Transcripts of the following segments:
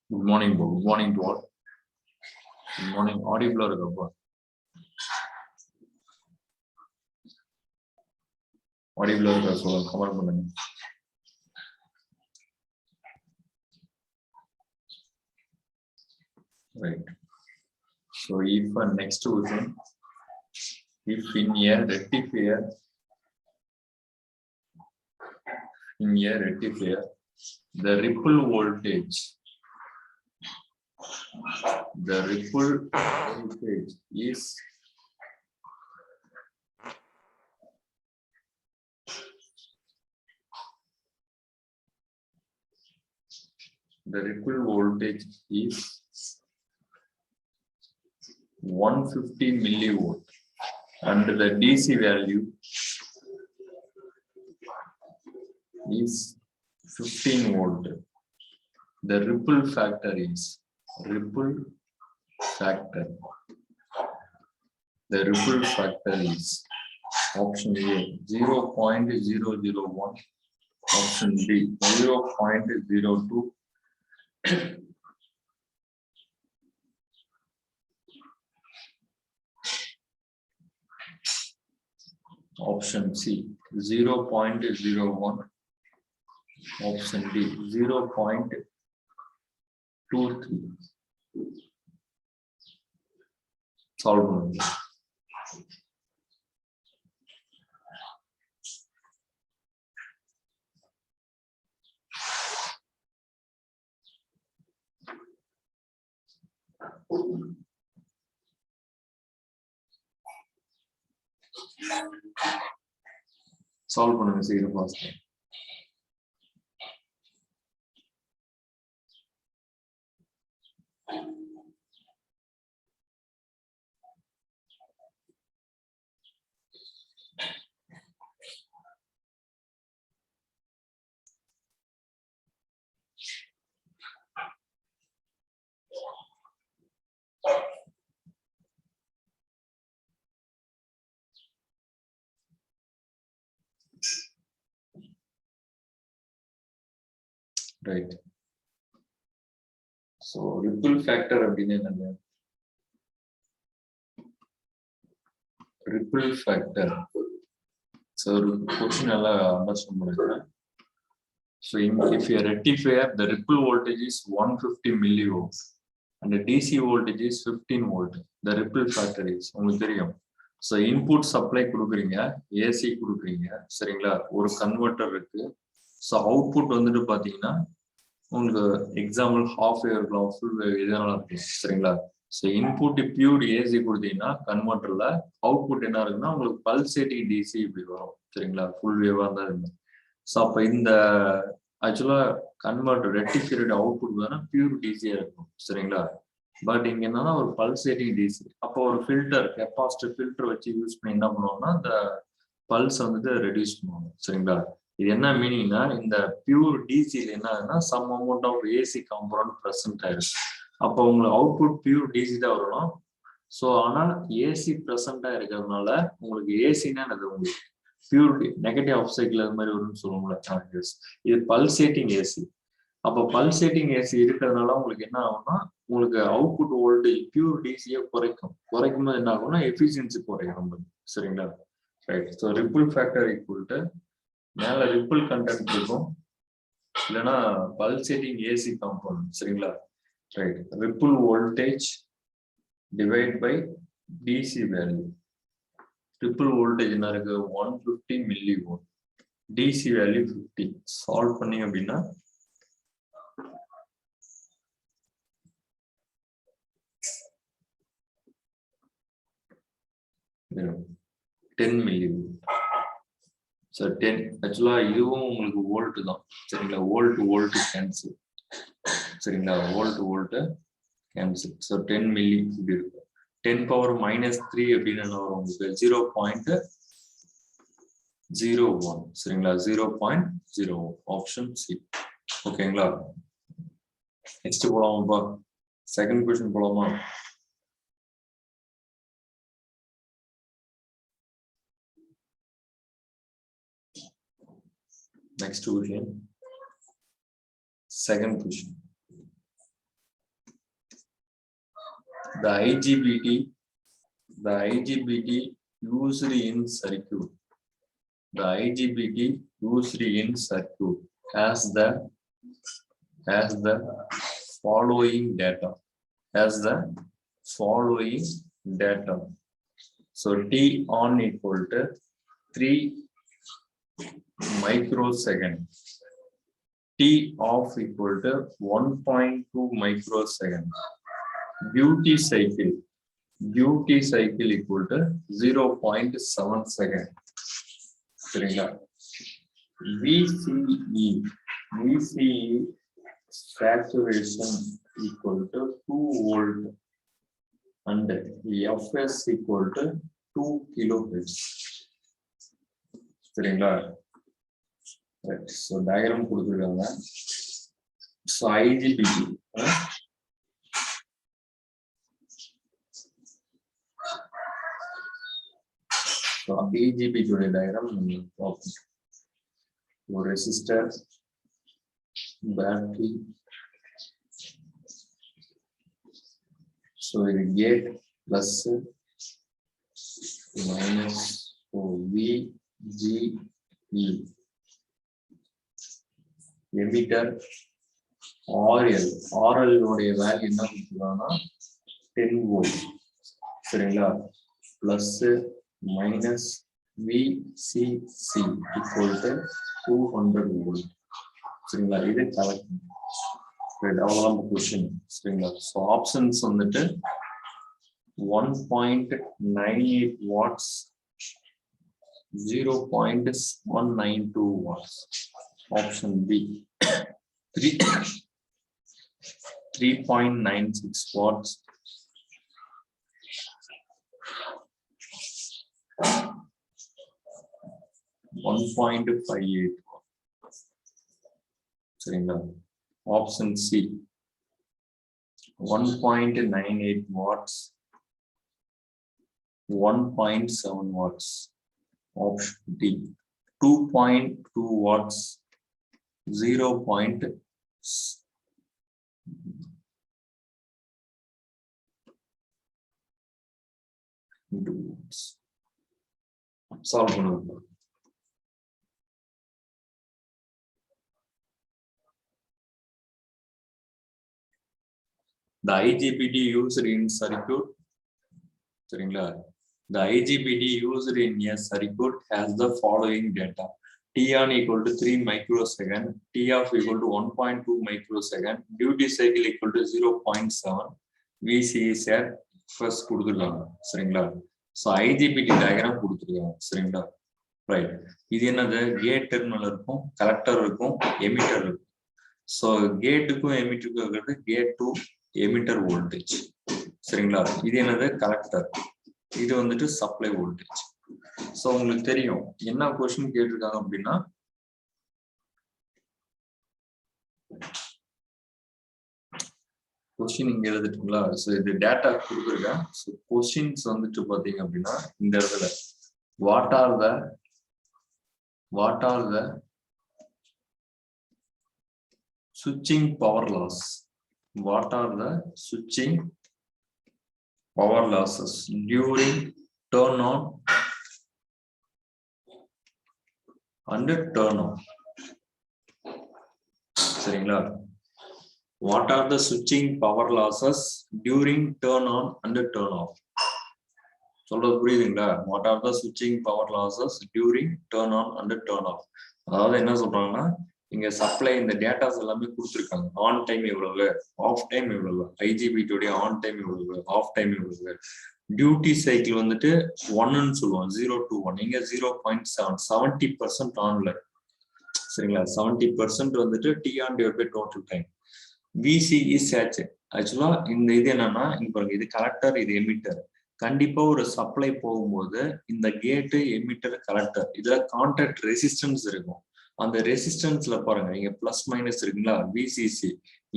Good morning, bro. Good morning to all. Good morning. Audible irukappa. Audible irukka solunga comment பண்ணுங்க. Right. So if next question, if in a rectifier the ripple voltage is the ripple voltage is 150 millivolt and the DC value is 15 volt. The ripple factor is option A 0.001, option B 0.02, option C 0.01, option D 0.23. Solve பண்ணுங்க. Solve பண்ணுங்க சீக்கிரம் ஃபாஸ்டா. Right. So ripple factor அப்படின்னா என்னங்க? Ripple factor. So question எல்லாம் understand பண்ணுங்க. So if a rectifier the ripple voltage is 150 millivolts and the DC voltage is 15 volt, the ripple factor is உங்களுக்கு தெரியும். So input supply கொடுக்குறீங்க, AC கொடுக்குறீங்க, சரிங்களா? ஒரு கன்வெர்ட்டர் இருக்கு. So output வந்துட்டு பாத்தீங்கன்னா உங்களுக்கு எக்ஸாம்பிள் ஹாஃப் வேவ் இருக்கலாம், ஃபுல் வேவ் இதனால இருக்கு, சரிங்களா? ஸோ இன்புட் பியூர் ஏசி கொடுத்தீங்கன்னா கன்வெர்ட்டர்ல அவுட்புட் என்ன இருக்குன்னா உங்களுக்கு பல்சேட்டிங் டிசி இப்படி வரும், சரிங்களா? ஃபுல் வேவா தான் இருக்கும். ஸோ அப்போ இந்த ஆக்சுவலா கன்வெர்ட்டர் ரெக்டிஃபையர் அவுட்புட் தானே பியூர் டிசியா இருக்கும், சரிங்களா? பட் இங்க என்னன்னா ஒரு பல்சேட்டிங் டிசி. அப்போ ஒரு ஃபில்டர் கெப்பாசிட்டர் ஃபில்டர் வச்சு யூஸ் பண்ணி என்ன பண்ணுவாங்கன்னா இந்த பல்ஸ் வந்துட்டு ரெடியூஸ் பண்ணுவாங்க, சரிங்களா? இது என்ன மீனிங்னா இந்த பியூர் டிசியில் என்ன ஆகுதுன்னா some amount of AC component present ஆயிருக்கு. அப்போ உங்களுக்கு அவுட்புட் பியூர் டிசி தான் வரணும். ஸோ ஆனால் ஏசி ப்ரெசென்டா இருக்கிறதுனால உங்களுக்கு ஏசின்னா அது உங்களுக்கு பியூர் நெகட்டிவ் ஆஃப் சைக்கிள் அது மாதிரி வரும்னு சொல்லுவோம்ல, இது பல்சேட்டிங் ஏசி. அப்போ பல்சேட்டிங் ஏசி இருக்கிறதுனால உங்களுக்கு என்ன ஆகும்னா உங்களுக்கு அவுட்புட் வோல்டேஜ் பியூர் டிசியை குறைக்கும் போது என்ன ஆகும்னா எஃபிஷியன்சி குறையும் நம்மளுக்கு, சரிங்களா? Right. So ripple factor equal to மேல ரிப்பிள் கண்டென்ட் இருக்கும், இல்லைன்னா பல்சேட்டிங் ஏசி காம்பவுண்ட், சரிங்களா? Right. Ripple voltage divide by DC value. Ripple voltage என்ன இருக்கு 150 milli volt, DC value 50. Solve பண்ணீங்க அப்படின்னா டென் மில்லி வோல்ட். ஸோ 10 ஆக்சுவலா இதுவும் உங்களுக்கு வோல்ட் தான், சரிங்களா? வோல்ட் கேன்சல், சரிங்களா? Volt cancel. ஸோ 10 மில்லி இப்படி இருக்கும். 10 பவர் -3 அப்படின்னு என்ன வரும் உங்களுக்கு 0.01, சரிங்களா? 0.01 ஆப்ஷன் சி. ஓகேங்களா? நெக்ஸ்ட் போலாமாப்பா? செகண்ட் கொஸ்டின் போலாமா? Next question. Second question. The IGBT used in circuit. The IGBT used in circuit has the following data. So T on equal to 3 microsecond. T off equal to 1.2 microsecond. Duty cycle equal to 0.7 second. VCE saturation equal to 2 volt and Fs equal to 2 kilohertz. Right. So diagram கொடுத்திருக்காங்க. So IGBT so IGBT diagram resistor, battery, so the gate plus minus, so VGE, emitter RL உடைய value என்ன கொடுத்துருக்காங்கன்னா 10 volt சரிங்களா plus minus VCC equal to 200 volt சரிங்களா இது correct சரி அவ்வளவுதான் question சரிங்களா சோ ஆப்ஷன்ஸ் வந்துட்டு 1.98 watts 0.192 watts option B 3.96 watts 1.58 சரிங்களா option C 1.98 watts 1.7 watts option D 2.2 watts 0.2 watts solve பண்ணுங்க the IGBT used in circuit சரிங்களா the IGBT used in a circuit has the following data T on equal to 3 microsecond T off equal to 1.2 microsecond duty cycle equal to 0.7 VCE at first கொடுத்துருக்காங்க சரிங்களா so IGBT diagram கொடுத்துருக்காங்க சரிங்களா right இது என்னது gate terminal இருக்கும் collector இருக்கும் emitter இருக்கும் so கேட்டுக்கும் எமிட்டருக்கும் இருக்கிறது கேட் டு எமிட்டர் வோல்டேஜ் சரிங்களா இது என்னது கலெக்டர் இது வந்துட்டு சப்ளை வோல்டேஜ் சோ உங்களுக்கு தெரியும் என்ன क्वेश्चन கேட்டிருக்காங்க அப்படின்னா क्वेश्चन இங்க எழுதிட்டீங்களா சோ இது டேட்டா கொடுத்திருக்கேன் சோ क्वेश्चंस வந்துட்டு பாத்தீங்க அப்படின்னா இந்த இடத்துல what are the switching power loss what are the switching power losses during turn on and turn off சரிங்களா what are the switching power losses during turn on and turn off சொல்றது புரியுதுங்களா what are the switching power losses during turn on and turn off அதாவது என்ன சொல்றாங்கன்னா இங்க supply இந்த datas எல்லாமே கொடுத்திருக்காங்க ஆன் டைம் எவ்வளவு ஆஃப் டைம் எவ்வளவு IGBT உடைய ஆன் டைம் எவ்வளவு ஆஃப் டைம் எவ்வளவு டியூட்டி சைக்கிள் வந்துட்டு 1 ன்னு சொல்லுவோம் 0 to 1 இங்க 0.7 70% ஆன்ல சரிங்களா 70% வந்துட்டு T on divided by total time VCE saturation ஆக்சுவலா இந்த இது என்னன்னா இங்க பாருங்க இது கலெக்டர் இது எமிட்டர் கண்டிப்பா ஒரு சப்ளை போகும்போது இந்த கேட் எமிட்டர் கலெக்டர் இதுல கான்டாக்ட் ரெசிஸ்டன்ஸ் இருக்கும் அந்த ரெசிஸ்டன்ஸ்ல பாருங்க இங்க பிளஸ் மைனஸ் இருக்குங்களா VCC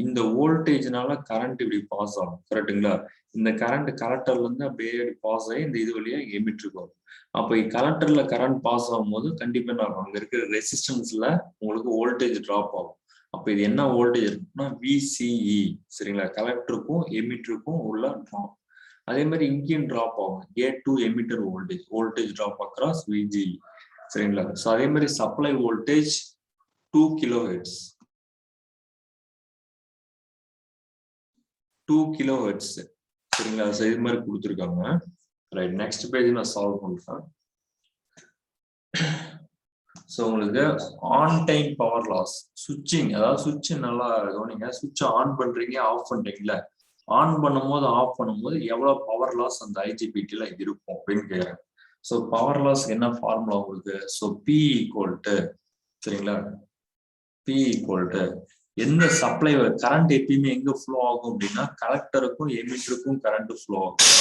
இந்த வோல்டேஜ்னால கரண்ட் இப்படி பாஸ் ஆகும் கரெக்ட்டுங்களா இந்த கரண்ட் கலெக்டர்ல இருந்து அப்படியே பாஸ் ஆகி இந்த இது வழியா எமிட்டருக்கு வரும் அப்ப கலெக்டர்ல கரண்ட் பாஸ் ஆகும்போது கண்டிப்பா என்ன ஆகும் அங்க இருக்கிற ரெசிஸ்டன்ஸ்ல உங்களுக்கு வோல்டேஜ் டிராப் ஆகும் அப்ப இது என்ன வோல்டேஜ் இருக்குன்னா VCE சரிங்களா கலெக்டருக்கும் எமிட்டருக்கும் உள்ள டிராப் அதே மாதிரி இங்கேயும் டிராப் ஆகும். A2 emitter voltage drop across VGE. சரிங்களா? ஸோ அதே மாதிரி சப்ளை வோல்டேஜ் 2 kHz 2 kHz. சரிங்களா? ஸோ இது மாதிரி கொடுத்துருக்காங்க. ரைட், நெக்ஸ்ட் பேஜ் நான் சால்வ் பண்றேன். ஸோ உங்களுக்கு ஆன் டைம் பவர் லாஸ் சுவிட்சிங், அதாவது சுவிட்ச் நல்லா கவனிங்க, சுவிட்ச் ஆன் பண்றீங்க ஆஃப் பண்றீங்களா, ஆன் பண்ணும்போது ஆஃப் பண்ணும்போது எவ்வளவு பவர் லாஸ் அந்த ஐஜிபிடில இருக்கும் அப்படின்னு கேட்குறேன். ஸோ பவர் லாஸ் என்ன ஃபார்முலா உங்களுக்கு? ஸோ P ஈக்குவல் டு, சரிங்களா, P ஈக்குவல் டு எந்த சப்ளை கரண்ட் எப்பயுமே எங்க ஃப்ளோ ஆகும் அப்படின்னா கலெக்டருக்கும் எமிட்டருக்கும் கரண்ட் ஃப்ளோ ஆகும்.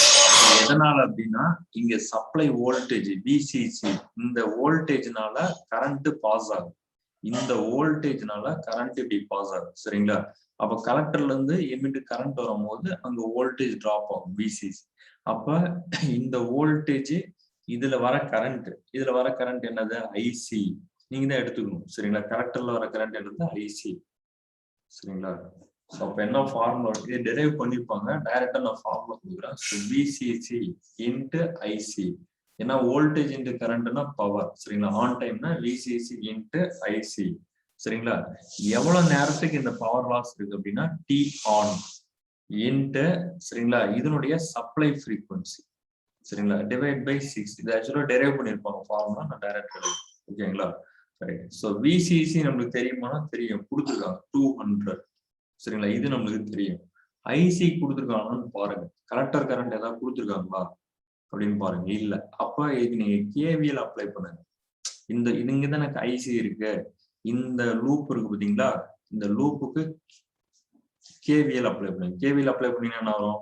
எதனால அப்படின்னா இங்க சப்ளை வோல்டேஜ் VCC, இந்த வோல்டேஜ்னால கரண்ட் பாஸ் ஆகும், இந்த வோல்டேஜ்னால கரண்ட் இப்படி பாஸ் ஆகும். சரிங்களா? அப்ப கலெக்டர்ல இருந்து எமிட்டர் கரண்ட் வரும்போது அங்க வோல்டேஜ் டிராப் ஆகும் VCC. அப்ப இந்த வோல்டேஜ் இதுல வர கரண்ட் என்னது? IC. நீங்க தான் எடுத்துக்கணும். சரிங்களா? கலெக்டர்ல வர கரண்ட் என்னது? IC. சரிங்களா? ஸோ அப்போ என்ன ஃபார்முலா இது டெரைவ் பண்ணிருப்பாங்க, டைரக்டா நான் ஃபார்முலா கொடுக்குறேன். So VCC into IC. ஏன்னா வோல்டேஜ் இன்ட்டு கரண்ட்னா பவர். சரிங்களா? ஆன் டைம்னா VCC இன்ட்டு IC. சரிங்களா? எவ்வளவு நேரத்துக்கு இந்த பவர் லாஸ் இருக்கு அப்படின்னா T ஆன் இன்ட்டு, சரிங்களா, இதனுடைய சப்ளை ஃப்ரீக்வன்சி. சரிங்களா? Divide by 6. இது ஆக்சுவலா டெரைவ் பண்ணிருப்பாங்க ஃபார்முலா, நான் டைரக்ட் எழுதுறேன். ஓகேங்களா? ரைட். ஸோ VCC நம்மளுக்கு தெரியுமானா தெரியும், கொடுத்துருக்காங்க 200. சரிங்களா? இது நம்மளுக்கு தெரியும். IC கொடுத்துருக்காங்கன்னு பாருங்க, கலெக்டர் கரண்ட் ஏதாவது கொடுத்துருக்காங்களா அப்படின்னு பாருங்க. இல்ல. அப்ப இது நீங்க KVL அப்ளை பண்ணுங்க. இந்த இங்கதான் எனக்கு IC இருக்கு, இந்த லூப் இருக்கு பாத்தீங்களா, இந்த லூப்புக்கு KVL அப்ளை பண்ணுங்க. KVL அப்ளை பண்ணீங்கன்னா என்ன வரும்?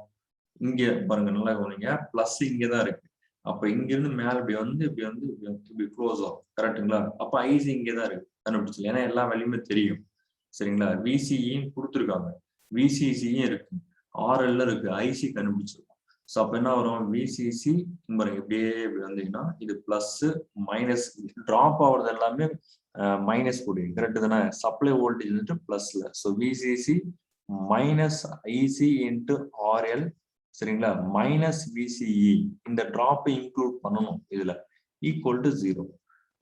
இங்க பாருங்க, நல்லா கவனிங்க, பிளஸ் இங்கதான் இருக்கு. அப்ப இங்க இருந்து மேல இப்படி க்ளோஸ் ஆகும். கரெக்டுங்களா? அப்ப IC இங்கதான் இருக்கு, கண்டுபிடிச்சு. ஏன்னா எல்லா வேலையுமே தெரியும். சரிங்களா? VCEயும் கொடுத்துருக்காங்க, VCCயும் இருக்கு, RL இருக்கு, IC கண்டுபிடிச்சிருக்கோம். ஸோ அப்ப என்ன வரும்? VCC பாருங்க, இப்படியே இப்படி வந்தீங்கன்னா இது பிளஸ் மைனஸ், டிராப் ஆகுறது எல்லாமே மைனஸ் போடுவீங்க. கரெக்ட் தானே? சப்ளை வோல்டேஜ் வந்துட்டு பிளஸ்ல. So VCC minus IC into RL. சரிங்களா? மைனஸ் VCE, இந்த டிராப் இன்க்ளூட் பண்ணணும் இதுல, ஈக்குவல் டு 0.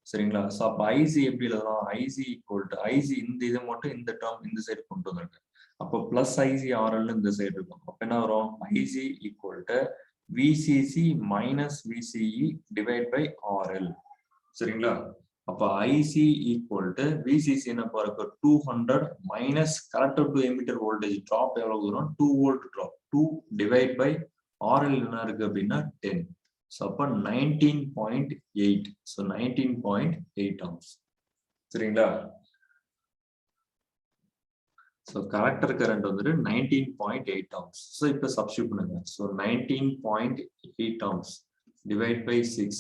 சரிங்களா? ஸோ அப்ப IC எப்படி எழுதலாம்? IC ஈக்குவல் டு IC, இந்த இதை மட்டும் இந்த டேர்ம் இந்த சைடு கொண்டு வந்துருங்க. அப்போ பிளஸ் IC RL இந்த சைடு இருக்கும். அப்ப என்ன வரும்? IC equal to VCC minus VCE divide by RL. சரிங்களா? அப்ப IC ஈக்குவல் டு VCC என்ன பாருங்க, 200 minus collector to emitter voltage drop எவ்வளவு வரும்? 2 volt drop. 2 divide by RL என்ன இருக்கு அப்படின்னா 10. ஸோ அப்போ 19.8. So 19.8 ohms. சரிங்களா? ஸோ கலெக்டர் கரண்ட் வந்துட்டு 19.8 ohms. ஸோ இப்போ சப்ஸ்டியூட் பண்ணுங்க. So 19.8 ohms divide by 6.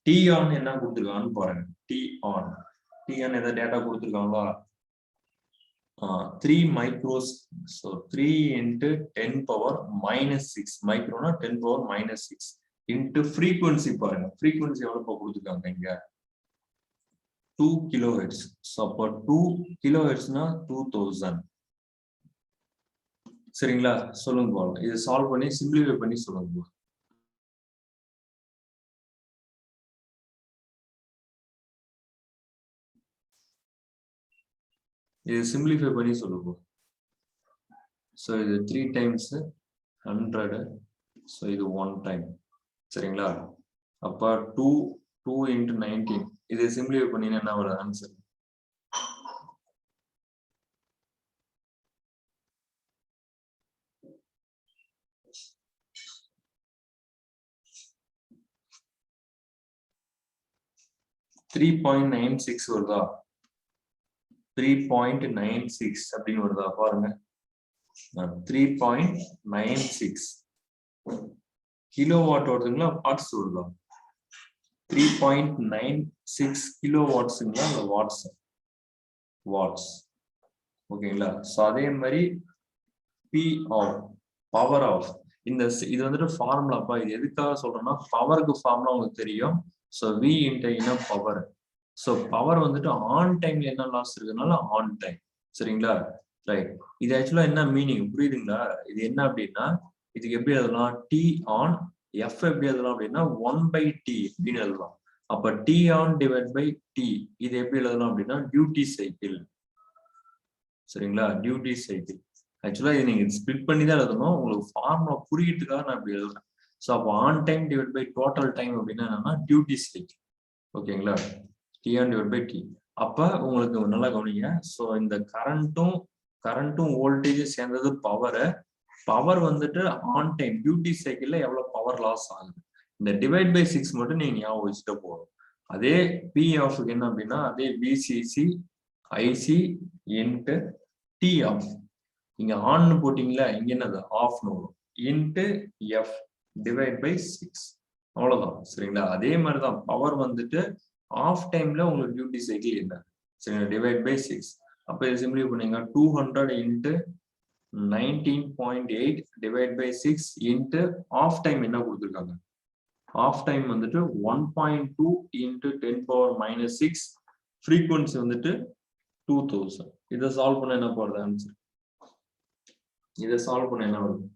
T on என்ன கொடுத்துருக்கான்னு பாருங்க. T on ஏதாவது டேட்டா கொடுத்துருக்காங்களா? 3 micros. So 3 into 10 power minus 6 மைக்ரோனா 10 power minus 6 into frequency பாருங்க. ஃப்ரீக்வன்சி எவ்வளவு கொடுத்துருக்காங்க இங்க? 2 kHz. ஸோ அப்போ 2 kHzனா 2000. சரிங்களா? சொல்லுங்க போல, இது சால்வ் பண்ணி சிம்பிளிஃபை பண்ணி சொல்லுங்க. இது சிம்பிளிஃபை பண்ணி சொல்லுங்க. ஸோ இது 3 டைம்ஸ் 100. ஸோ இது 1 டைம். சரிங்களா? அப்ப 2 இன்ட்டு 19. இது சிம்பிளிஃபை பண்ணீங்கன்னா என்ன வரும் ஆன்சர்? $3.96 வருதா? 3.96 அப்படின்னு வருதா பாருங்க. 3.96 கிலோவாட் வருதுங்களா, வாட்ஸ் வருதா? 3.96 கிலோவாட்ஸுங்களா, வாட்ஸ்? வாட்ஸ். ஓகேங்களா? ஸோ அதே மாதிரி P ஆஃப் பவர் ஆஃப் இது வந்துட்டு ஃபார்முலாப்பா. இது எதுக்காக சொல்றேன்னா பவருக்கு ஃபார்முலா உங்களுக்கு தெரியும். So V into power. So power வந்துட்டு ஆன் டைம்ல என்ன லாஸ் இருக்குனால ஆன் டைம். சரிங்களா? ரைட். இது ஆக்சுவலா என்ன மீனிங் புரியுதுங்களா? இது என்ன அப்படின்னா இதுக்கு எப்படி எழுதலாம்? டி ஆன் எஃப் எப்படி எழுதலாம் அப்படின்னா 1/t அப்படின்னு எழுதலாம். அப்ப T on divide by T இது எப்படி எழுதலாம் அப்படின்னா டியூட்டி சைக்கிள். சரிங்களா? Duty cycle. ஆக்சுவலா இது நீங்க ஸ்பிளிட் பண்ணி தான் எழுதணும். உங்களுக்கு ஃபார்முலா புரியறதுக்காக நான் இப்படி எழுதுறேன். ஸோ அப்போ on time divide by total time அப்படின்னா என்னன்னா டியூட்டி சைக்கிள். ஓகேங்களா? T on divide by T. அப்ப உங்களுக்கு நல்லா கவனிங்க. ஸோ இந்த கரண்ட்டும் வோல்டேஜும் சேர்ந்தது பவர் வந்துட்டு ஆன் டைம் டியூட்டி சைக்கிள்ல எவ்வளவு பவர் லாஸ் ஆகுது. இந்த டிவைட் பை 6 மட்டும் நீங்க ஞாபகம் வச்சுட்டு போகும். அதே பி ஆஃப் என்ன அப்படின்னா அதே VCC IC into T off. இங்க ஆன் போட்டீங்களா, இங்க என்னது ஆஃப்னு வரும். இன்ட்டு எஃப் டிவைட் பை 6 அவ்வளவுதான். சரிங்களா? அதே மாதிரிதான் பவர் வந்துட்டு ஆஃப் டைம்ல உங்களுக்கு டியூட்டி சைக்கிள் என்ன, சரிங்களா, டிவைட் பை 6. அப்ப இது சிம்பிளி பண்ணீங்க 200 into 19.8 divide by 6 into off time என்ன கொடுத்துருக்காங்க, ஆஃப் டைம் வந்துட்டு 1.2 இன்ட்டு 10⁻⁻6 ஃப்ரீக்வன்சி வந்துட்டு 2000. இதை சால்வ் பண்ண என்ன போறது ஆன்சர்? இதை சால்வ் பண்ண என்ன வருது?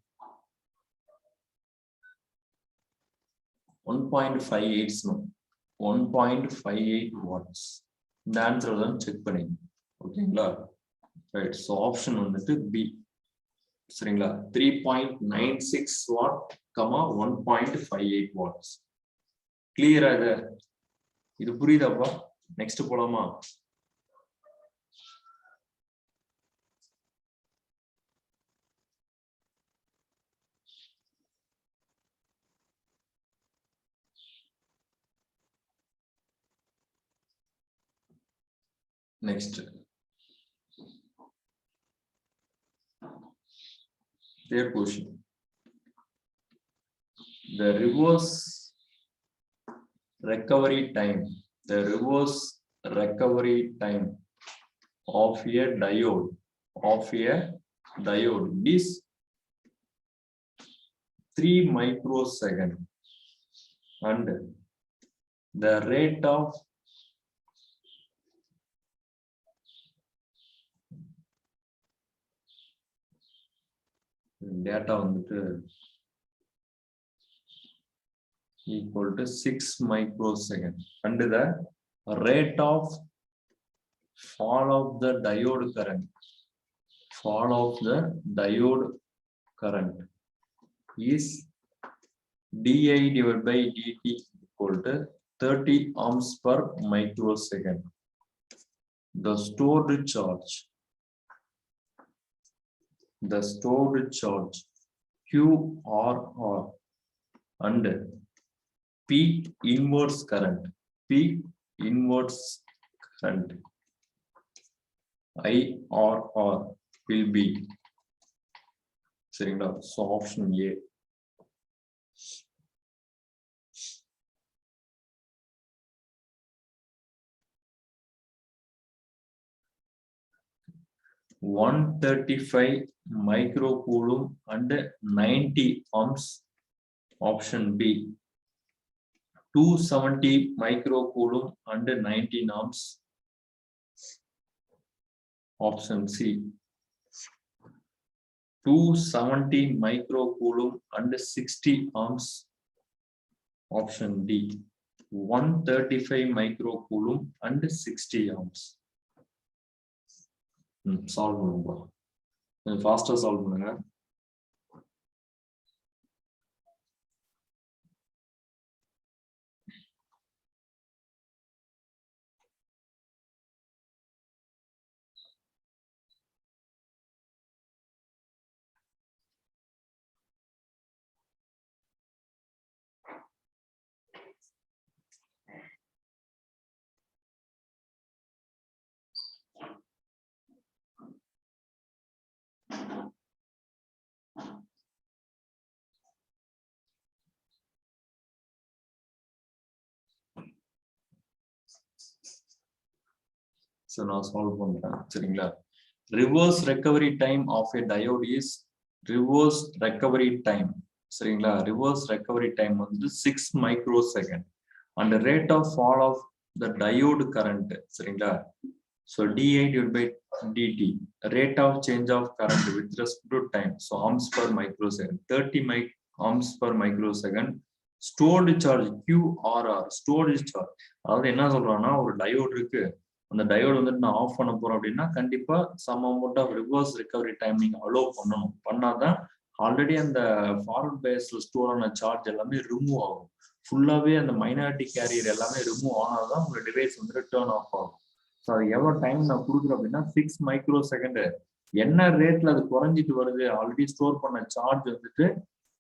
1.58 1.58 watts. இந்த ஆன்சர் தான் செக் பண்ணிங்க. ஓகேங்களா? ரைட். ஸோ ஆப்ஷன் வந்துட்டு பி. சரிங்களா? 3.96 watt, 1.58 watts. கிளியரா இது புரியுதாப்பா? நெக்ஸ்ட் போலாமா? Next, their question. The reverse recovery time of a diode is 3 microsecond, and the rate of data வந்துட்டு equal to 6 microsecond, and the rate of fall of the diode current is di divided by dt equal to 30 ohms per microsecond. The stored charge QRR and peak inverse current IRR will be, சரிங்களா? So option A. (135 microcoulomb and 90 ohms). Option B. 270 microcoulomb and 19 ohms. Option C. 270 microcoulomb and 60 ohms. Option D. 135 microcoulomb and 60 ohms. Solve பண்ணுங்க. Faster solve பண்ணுங்க. So now solve பண்றேன். சரிங்களா? Reverse recovery time of a diode is சரிங்களா? Reverse recovery time வந்து 6 microsecond and the rate of fall of the diode current, சரிங்களா? So di divided by dt, rate of change of current with respect to time. So ohms per microsecond, 30 ohms per microsecond. Stored charge QRR, stored charge. அதாவது என்ன சொல்றாங்கன்னா ஒரு diode இருக்கு, அந்த diode வந்துட்டு நான் of பண்ண போறோம் அப்படின்னா கண்டிப்பா some amount of reverse recovery time நீங்க அலோவ் பண்ணணும். பண்ணாதான் ஆல்ரெடி அந்த ஃபார்வர்ட் பேஸ்ல ஸ்டோர் ஆன சார்ஜ் எல்லாமே ரிமூவ் ஆகும். ஃபுல்லாவே அந்த மைனாரிட்டி கேரியர் எல்லாமே ரிமூவ் ஆனாதான் உங்க டிவைஸ் வந்து டர்ன் ஆஃப் ஆகும். ஸோ அது எவ்வளோ டைம் நான் கொடுக்குறேன் அப்படின்னா 6 மைக்ரோ செகண்ட். என்ன ரேட்ல அது குறைஞ்சிட்டு வருது, ஆல்ரெடி ஸ்டோர் பண்ண சார்ஜ் வந்துட்டு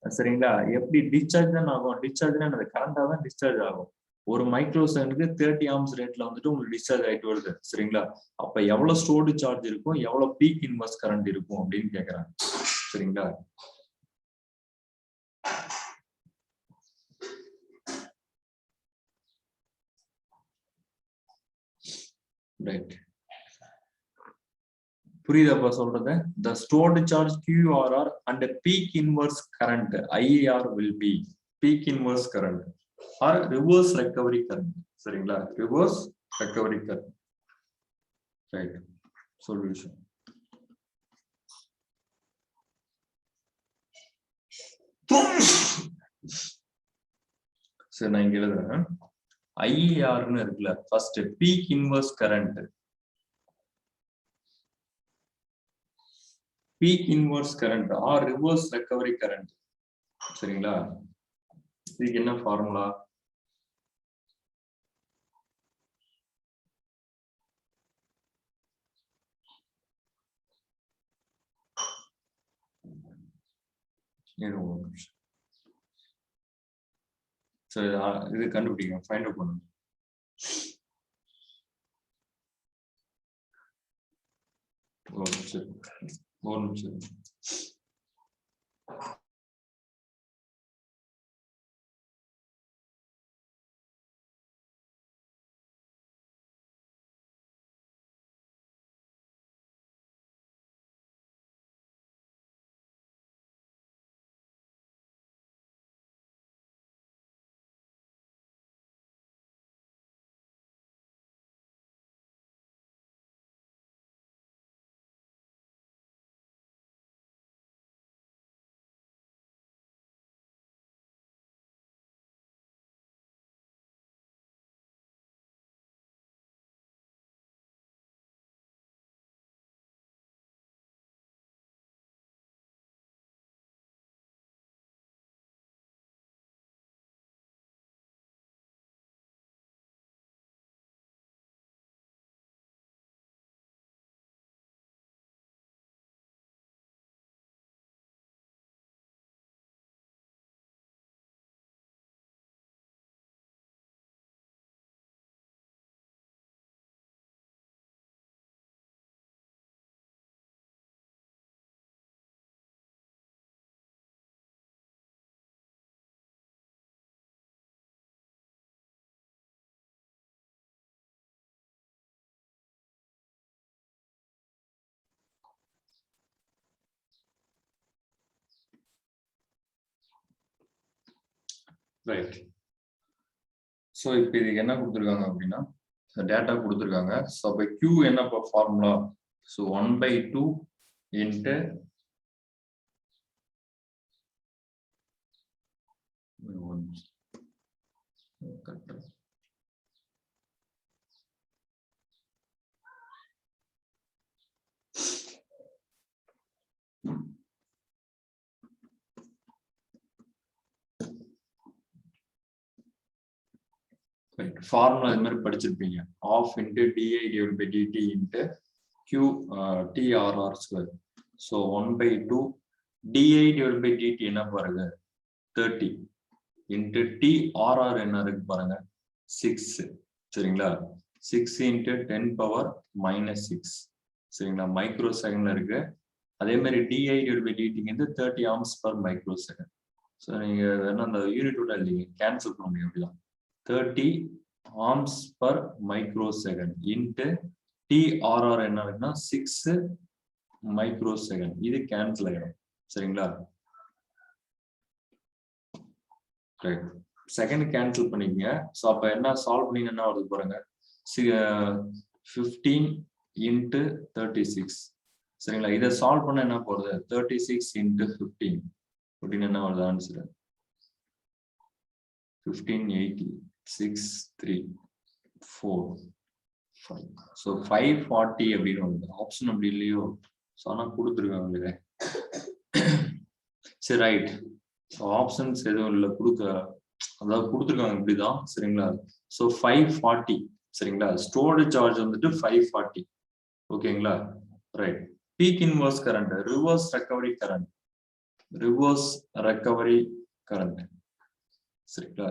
சரிங்களா, எப்படி டிஸ்சார்ஜ் தான் ஆகும். டிஸ்சார்ஜ்னா அது கரண்டா தான் டிஸ்சார்ஜ் ஆகும். ஒரு மைக்ரோ செகண்டுக்கு 30 ஆம்ஸ் ரேட்ல வந்துட்டு உங்களுக்கு டிஸ்சார்ஜ் ஆகிட்டு வருது சரிங்களா. அப்ப எவ்வளவு ஸ்டோர்டு சார்ஜ் இருக்கும், எவ்வளவு பீக் இன்வர்ஸ் கரண்ட் இருக்கும் அப்படின்னு கேட்கறாங்க சரிங்களா. ரைட், புரியுதாப்பா சொல்றது? The stored charge QRR and peak inverse current IR will be peak inverse current or reverse recovery current சரிங்களா. reverse recovery current. Right, solution. சரி, நான் இங்க எழுதுறேன். ஐஆர்னு இருக்குல்ல, first peak inverse current, peak inverse current or reverse recovery current சரிங்களா. இதுக்கு என்ன ஃபார்முலா? சரி, இது கண்டுபிடிங்க, ஃபைண்ட் அவுட் பண்ணுங்க. ஒரு நிமிஷம். ரைட், ஸோ இப்போ இதுக்கு என்ன கொடுத்துருக்காங்க அப்படின்னா டேட்டா கொடுத்துருக்காங்க. ஸோ அப்போ Q என்ன ஃபார்முலா? ஸோ 1/2 இன்ட்டு ஃபார்முலா இது மாதிரி படிச்சிருப்பீங்க. Half into D I divide by D T into Q T R R square. So 1/2 D I divide by D T என்ன பாருங்க 30 இன்ட்டு டிஆர்ஆர் என்ன இருக்கு பாருங்க 6 சரிங்களா. 6 இன்ட்டு 10⁻⁻6 சரிங்களா, மைக்ரோ செகண்ட்ல இருக்கு. அதே மாதிரி டிஐ டிவைட் பை டிடிங்கிறது 30 amps per micro second. So நீங்க என்ன அந்த யூனிட்டோட இல்லைங்க கேன்சல் பண்ண முடியும் அப்படிதான். 30 amps per micro second into T R R என்ன இருக்குன்னா 6 மைக்ரோ செகண்ட். இது கேன்சல் ஆகிடும் சரிங்களா. ரைட், செகண்ட் கேன்சல் பண்ணிக்கங்க. ஸோ அப்போ என்ன சால்வ் பண்ணீங்கன்னா வருது பாருங்க 15 into 36 சரிங்களா இதை சால்வ் பண்ண என்ன போறது 36 into 15 அப்படின்னு என்ன வருது ஆன்சர் 1580 6 3 4 5 so 540 அப்படின்னு வருது ஆப்ஷன் அப்படி இல்லையோ ஸோ ஆனால் கொடுத்துருக்காங்க சரி ரைட் ஸோ ஆப்ஷன்ஸ் எதுவும் இல்லை கொடுக்க அதாவது கொடுத்துருக்காங்க இப்படிதான் சரிங்களா ஸோ 540 சரிங்களா ஸ்டோர்டு சார்ஜ் வந்துட்டு 540 ஓகேங்களா right peak inverse current reverse recovery current சரிங்களா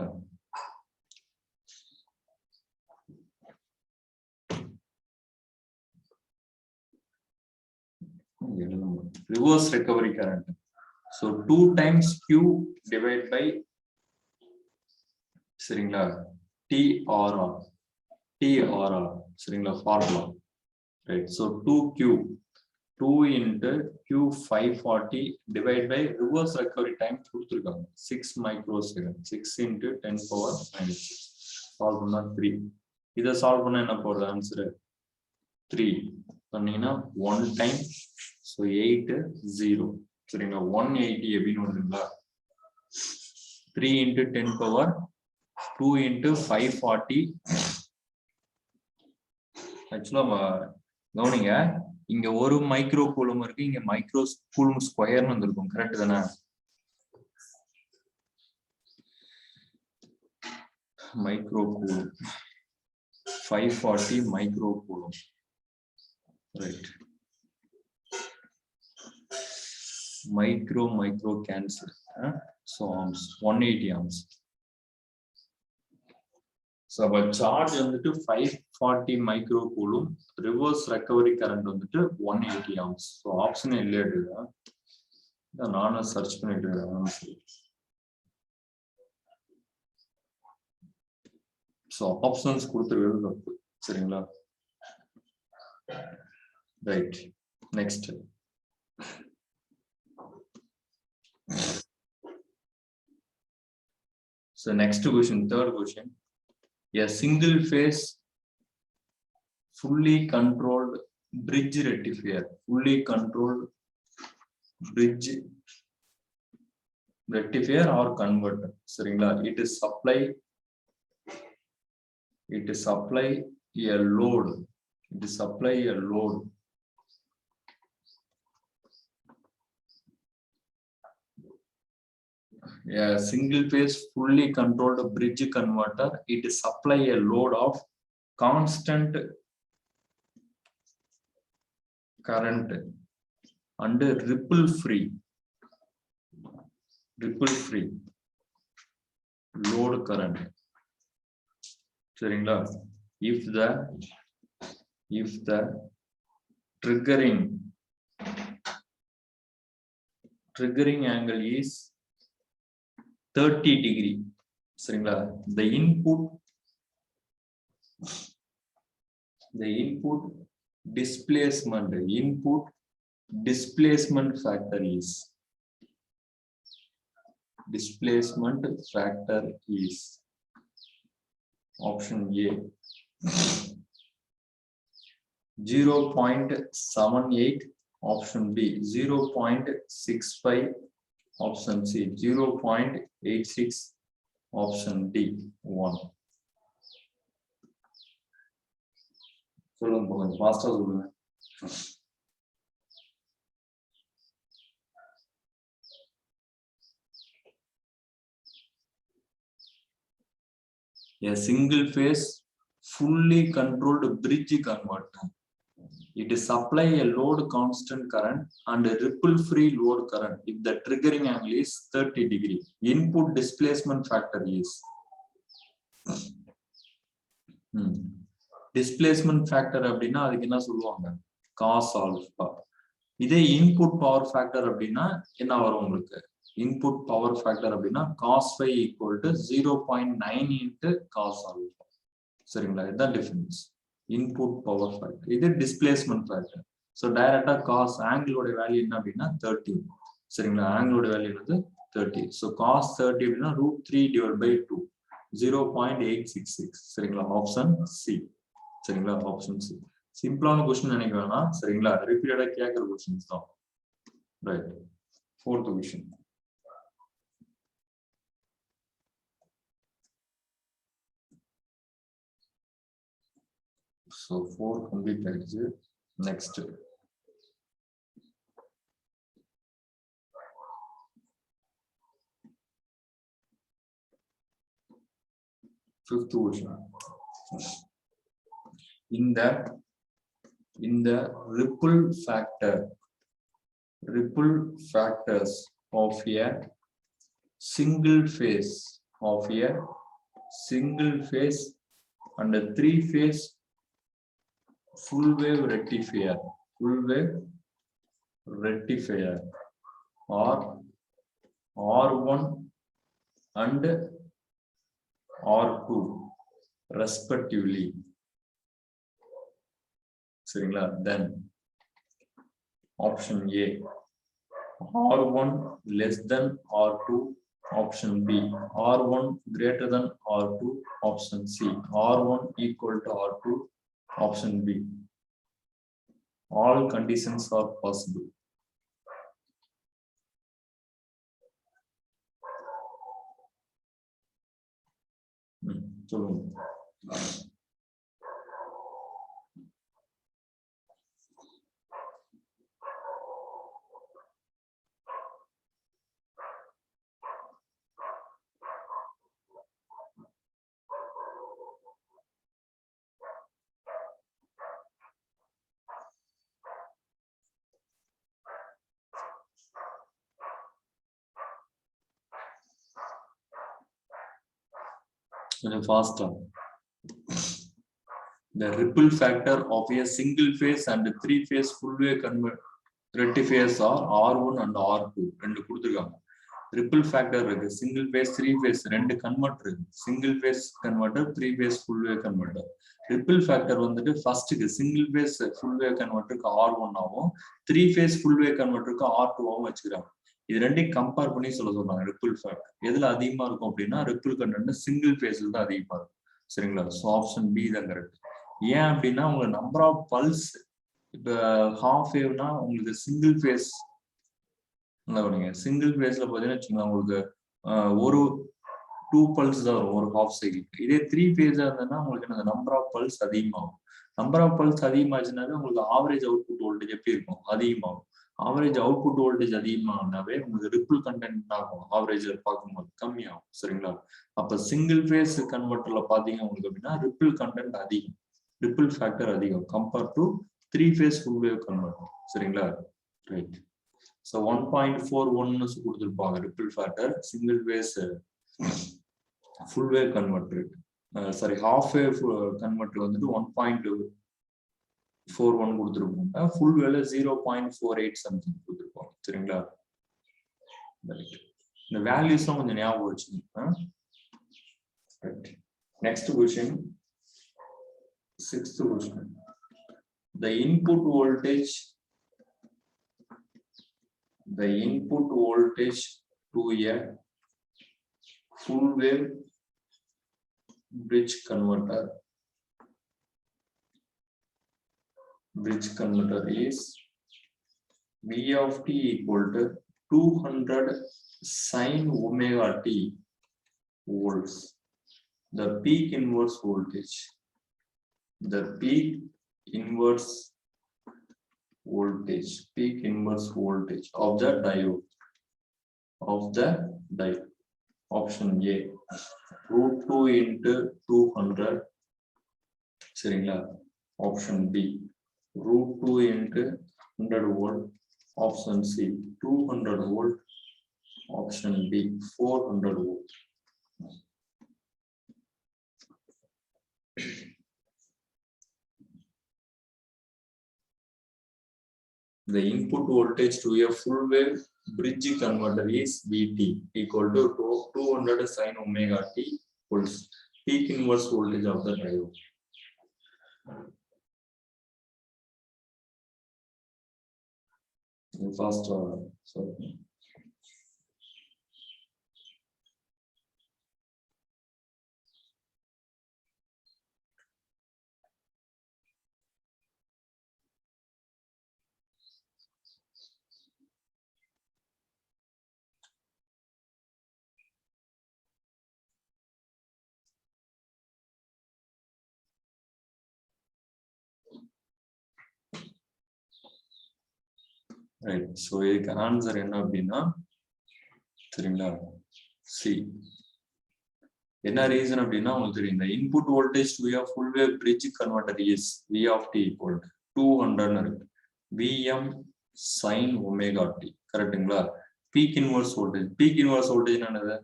reverse recovery current so 2 times q divided by சரிங்களா TRR சரிங்களா formula right so 2q 2 into q 540 divided by reverse recovery time கொடுத்திருக்காங்க 6 microsecond 6 into 10 power minus 6 solve பண்ணா 3 இதை solve பண்ணா என்ன போறது answer 3 பண்ணீங்கன்னா 1 time so 8 0 சரிங்களா 180 அப்படின்னு வருதுங்களா 3 into 10 power 2 into 540 ஆக்சுவலா கவனிங்க இங்க ஒரு மைக்ரோ கூலும் இருக்கு இங்க மைக்ரோ கூலும் ஸ்கொயர்னு வந்திருக்கும் கரெக்ட் தானே micro coulomb 540 micro coulomb right micro cancel so ohms 180 ohms so our charge வந்துட்டு 540 micro coulomb reverse recovery current வந்துட்டு 180 ohms so option இல்லையா நானே சர்ச் பண்ணிட்டு இருக்கேன் so options கொடுத்துருக்கிறது தப்பு சரிங்களா right next so next question third question a single phase fully controlled bridge rectifier or converter சரிங்களா it is supply a load a single phase fully controlled bridge converter it supply a load of constant current and ripple free load current சரிங்களா if the triggering angle is 30 degree சரிங்களா the input displacement factor is option A 0.78 option B 0.65 option C 0.86 option D 1 சொல்லுங்க கொஞ்சம் ஃபாஸ்டா சொல்லுங்க a single phase fully controlled bridge converter it supply a load constant current and a ripple free load current if the triggering angle is 30 degree input displacement factor is displacement factor அப்படினா அதுக்கு என்ன சொல்லுவாங்க cos alpha இதே input power factor அப்படினா என்ன வரும் உங்களுக்கு input power factor அப்படினா cos phi equal to 0.9 into cos alpha சரிங்களா இதுதான் டிஃபரன்ஸ் input power factor இது displacement factor so டைரக்டா cos angle ஓட வேல்யூ என்ன அப்படினா 30 சரிங்களா angle ஓட வேல்யூ வந்து 30 so cos 30 அப்படினா √3 divided by 2 0.866 சரிங்களா ஆப்ஷன் C சரிங்களா ஆப்ஷன் C சிம்பிளான क्वेश्चन நினைக்க வேணாம் சரிங்களா ரிப்பீட்டடா கேக்குற क्वेश्चंस தான் right fourth question so 4 complete ஆயிடுச்சு next fifth question in the ripple factors of a single phase and a three phase full wave rectifier or R1 and R2 respectively சரிங்களா then option A R1 less than R2 option B R1 greater than R2 option C R1 equal to R2 option B all conditions are possible சொல்லுங்க faster the ripple factor of a single phase and three phase full wave rectifiers are R1 and R2 ரெண்டு கொடுத்திருக்காங்க ripple factor இருக்கு single phase three phase ரெண்டு converter இருக்கு single phase converter three phase full wave converter ripple factor வந்துட்டு ஃபர்ஸ்ட்க்கு single phase full wave converterக்கு R1 ஆவும் three phase full wave converterக்கு R2 ஆவும் வச்சுக்கிறாங்க இது ரெண்டையும் கம்பேர் பண்ணி சொல்றாங்க ரிப்பிள் ஃபேக்டர் எதுல அதிகமா இருக்கும் அப்படின்னா ரிப்பிள் கண்டென்ட் சிங்கிள் ஃபேஸ்ல தான் அதிகமா இருக்கும் சரிங்களா சோ ஆப்ஷன் பி தான் கரெக்ட் ஏன் அப்படின்னா உங்க நம்பர் ஆஃப் பல்ஸ் இப்ப ஹாஃப் வேவ்னா உங்களுக்கு சிங்கிள் ஃபேஸ் சிங்கிள் ஃபேஸ்ல பாத்தீங்கன்னா வச்சுக்கோங்க உங்களுக்கு ஒரு 2 பல்ஸ் தான் வரும் ஒரு ஹாஃப் சைக்கிள் இதே 3 ஃபேஸா இருந்ததுன்னா உங்களுக்கு அந்த நம்பர் ஆஃப் பல்ஸ் அதிகமாகும் நம்பர் ஆஃப் பல்ஸ் அதிகமாச்சுனாவே உங்களுக்கு ஆவரேஜ் அவுட்புட் வோல்டேஜ் எப்படி இருக்கும் அதிகமாகும் ஆவரேஜ் அவுட்புட் வோல்டேஜ் அதிகமானாவே உங்களுக்கு ரிப்பிள் கண்டென்ட் ஆகும் ஆவரேஜ் பார்க்கும்போது கம்மியாகும் சரிங்களா அப்ப சிங்கிள் ஃபேஸ் கன்வெர்ட்டர்ல பாத்தீங்க உங்களுக்கு அப்படின்னா ரிப்பிள் கண்டென்ட் அதிகம் ரிப்பிள் ஃபேக்டர் அதிகம் compare to three phase full wave converter சரிங்களா ரைட் ஸோ 1.41 கொடுத்துருப்பாங்க ripple factor single phase full wave converter sorry half wave converter வந்துட்டு 1.41 கொடுத்துருப்பாங்க ஃபுல் வேல 0.48 சம்திங் கொடுத்துருப்பாங்க சரிங்களா இந்த வேல்யூஸ்லாம் கொஞ்சம் ஞாபகம் வச்சுக்கோங்க next question sixth question the input voltage to a full wave bridge converter is V of t equal to 200 sin omega t volts. The peak inverse voltage of the diode option A root 2 into 200 சரிங்களா option B root 2 into 100 volt option C 200 volt option B 400 volt the input voltage to a full wave bridge converter is Vt equal to 200 sin omega t volts peak inverse voltage of the diode first sorry right. So இதுக்கு answer என்ன அப்படின்னா சரிங்களா C. என்ன reason அப்படின்னா உங்களுக்கு தெரியும் இந்த input voltage to a full wave bridge converter is v of t equal to 200 இருக்கு. Vm sin omega t கரெக்ட்டுங்களா. Peak inverse voltage, peak inverse voltage என்னது,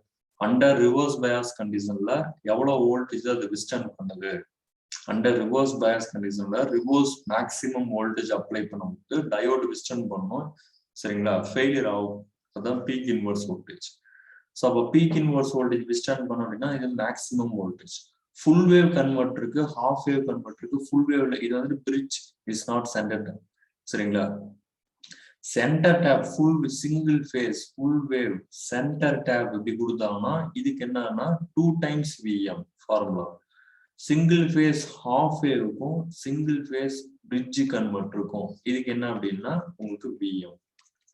அண்டர் ரிவர்ஸ் பயாஸ் கண்டிஷன்ல எவ்வளவு வோல்டேஜ் அது விஸ்டன் பண்ணுது, அண்டர் ரிவர்ஸ் பயாஸ் கண்டிஷன்ல reverse maximum voltage apply பண்ணும்போது diode withstand பண்ணும் சரிங்களா, ஃபெயிலியர் ஆகும். அதான் பீக் இன்வர்ஸ் வோல்டேஜ். ஸோ அப்போ பீக் இன்வர்ஸ் வோல்டேஜ் விஸ்டாண்ட் பண்ணோம் அப்படின்னா இது மேக்ஸிமம் வோல்டேஜ். ஃபுல் வேவ் கன்வெர்ட்டருக்கு, ஹாஃப் வேவ் கன்வெர்ட்டருக்கு, ஃபுல் வேவ்ல இது வந்து bridge is not centre tap சரிங்களா. Centre tap full single phase full wave centre tap இப்படி கொடுத்தாங்கன்னா இதுக்கு என்னன்னா 2 times Vm formula. Single phase half வேவுக்கும் சிங்கிள் ஃபேஸ் பிரிட்ஜ் கன்வெர்ட்டருக்கும் இதுக்கு என்ன அப்படின்னா உங்களுக்கு Vm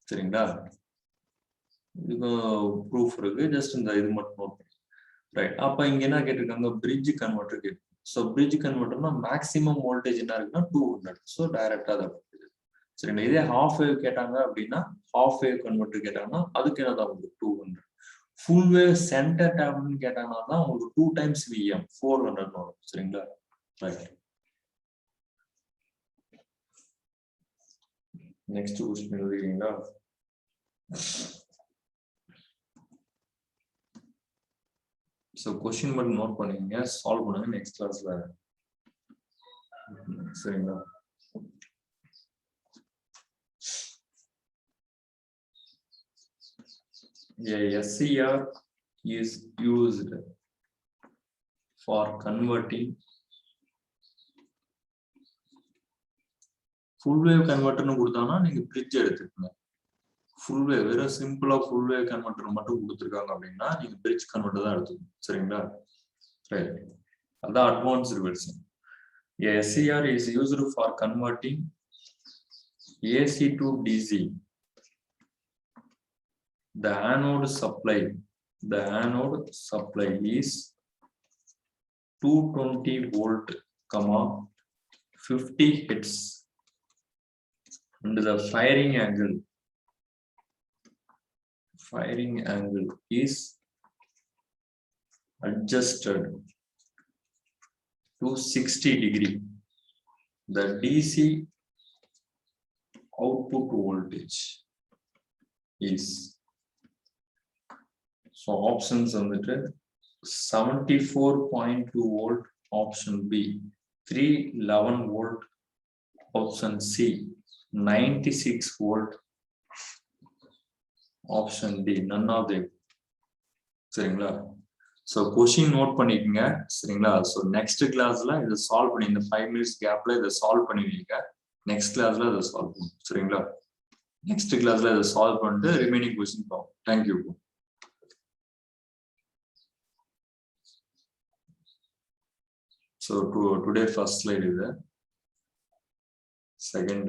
சரிங்களா. இதுக்கு ப்ரூஃப் இருக்கு, ஜஸ்ட் இந்த இது மட்டும் நோட் பண்ணி ரைட். அப்ப இங்க என்ன கேட்டிருக்காங்க, பிரிட்ஜ் கன்வெர்ட்டர் கேட்டு. ஸோ பிரிட்ஜ் கன்வெர்ட்டர்னா மேக்ஸிமம் வோல்டேஜ் என்ன இருக்குன்னா 200. ஸோ டைரக்டா அதை சரிங்களா. இதே ஹாஃப் வேவ் கேட்டாங்க அப்படின்னா ஹாஃப் வேவ் கன்வெர்ட்டர் கேட்டாங்கன்னா அதுக்கு என்னதான் உங்களுக்கு 200. ஃபுல் வேவ் சென்டர் டேப்னு கேட்டாங்கன்னா தான் உங்களுக்கு 2 times Vm 400 வரும் சரிங்களா. ரைட். நெக்ஸ்ட் क्वेश्चन எழுதுறீங்களா. ஸோ கொஸ்டின் மட்டும் நோட் பண்ணிக்கங்க, சால்வ் பண்ணுங்க நெக்ஸ்ட் கிளாஸ்ல சரிங்களா. A SCR is used for converting full wave converter னு கொடுத்தானா நீங்க பிரிட்ஜ் எடுத்துக்கங்க. ஃபுல் வேவ் வெறும் சிம்பிளா ஃபுல் வேவ் கன்வெர்ட்டர் மட்டும் கொடுத்துருக்காங்க அப்படின்னா நீங்க பிரிட்ஜ் கன்வெர்ட்டர் தான் எடுத்துக்கணும் சரிங்களா. ரைட். அதான் advanced version. SCR is used for converting AC to DC. The anode supply is 220 volt, 50 hertz, and the firing angle is adjusted to 60 degree. The DC output voltage is, so options வந்துட்டு 74.2 volt option B, 311 volt option C, 96 volt option D, none of them சரிங்களா. So question note பண்ணிக்கோங்க சரிங்களா. So next கிளாஸ்ல இதை solve பண்ணி இந்த 5 minutes கேப்ல இதை சால்வ் பண்ணுவீங்க. நெக்ஸ்ட் கிளாஸ்ல இதை சால்வ் பண்ணும் சரிங்களா. நெக்ஸ்ட் கிளாஸ்ல இதை சால்வ் பண்ணிட்டு ரிமைனிங் கொஸ்டின் பார்ப்போம். Thank you. So today first slide is the second